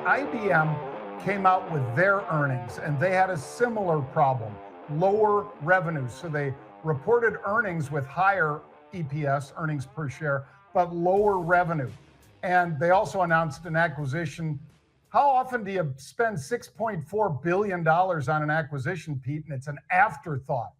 IBM came out with their earnings and they had a similar problem, lower revenues. So they reported earnings with higher EPS, earnings per share, but lower revenue. And they also announced an acquisition. How often do you spend $6.4 billion on an acquisition, Pete? And it's an afterthought.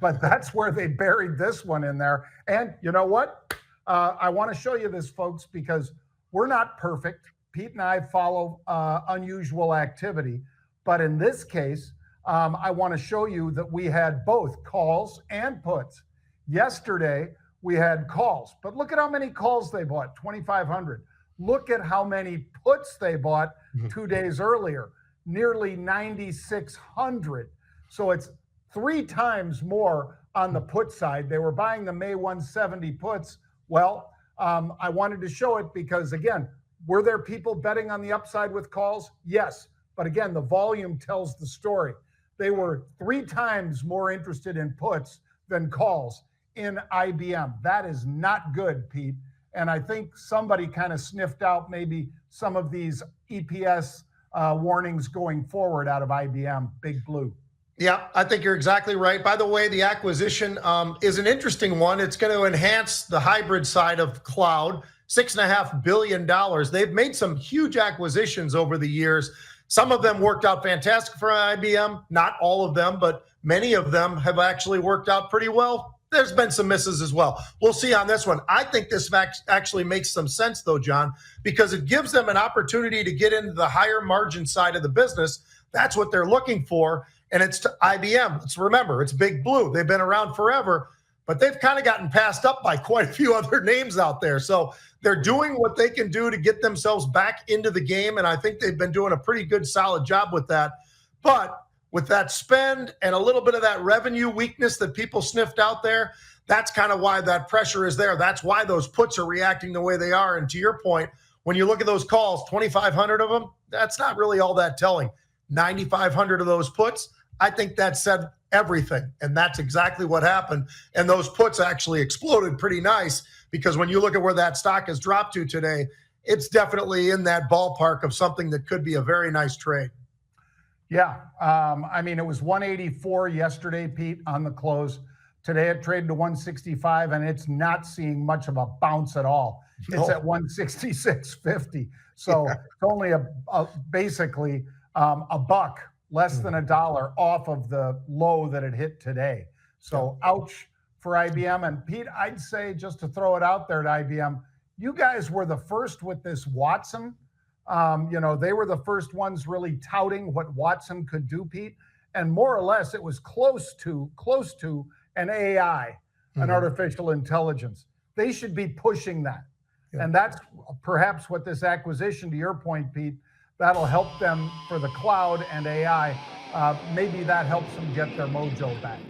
But that's where they buried this one in there. And you know what? I want to show you this, folks, because we're not perfect. Pete and I follow unusual activity. But in this case, I want to show you that we had both calls and puts. Yesterday, we had calls. But look at how many calls they bought, 2,500. Look at how many puts they bought 2 days earlier, nearly 9,600. So it's 3 times more on the put side. They were buying the May 170 puts. Well, I wanted to show it because, again, were there people betting on the upside with calls? Yes. But again, the volume tells the story. They were 3 times more interested in puts than calls in IBM. That is not good, Pete. And I think somebody kind of sniffed out maybe some of these EPS warnings going forward out of IBM, Big Blue. Yeah, I think you're exactly right. By the way, the acquisition is an interesting one. It's going to enhance the hybrid side of cloud, $6.5 billion. They've made some huge acquisitions over the years. Some of them worked out fantastic for IBM, not all of them, but many of them have actually worked out pretty well. There's been some misses as well. We'll see on this one. I think this actually makes some sense, though, John, because it gives them an opportunity to get into the higher margin side of the business. That's what they're looking for. And it's to IBM. Let's remember, it's Big Blue. They've been around forever, but they've kind of gotten passed up by quite a few other names out there. So they're doing what they can do to get themselves back into the game. And I think they've been doing a pretty good, solid job with that. But with that spend and a little bit of that revenue weakness that people sniffed out there, that's kind of why that pressure is there. That's why those puts are reacting the way they are. And to your point, when you look at those calls, 2,500 of them, that's not really all that telling. 9,500 of those puts, I think that said everything. And that's exactly what happened. And those puts actually exploded pretty nice because when you look at where that stock has dropped to today, it's definitely in that ballpark of something that could be a very nice trade. Yeah. I mean, it was 184 yesterday, Pete, on the close. Today it traded to 165, and it's not seeing much of a bounce at all. It's at 166.50. So it's only basically a buck, less than $1 off of the low that it hit today. So ouch for IBM. And Pete, I'd say, just to throw it out there at IBM, you guys were the first with this Watson. They were the first ones really touting what Watson could do, Pete. And more or less, it was close to an AI, an artificial intelligence. They should be pushing that. Yeah. And that's perhaps what this acquisition, to your point, Pete, that'll help them for the cloud and AI. Maybe that helps them get their mojo back.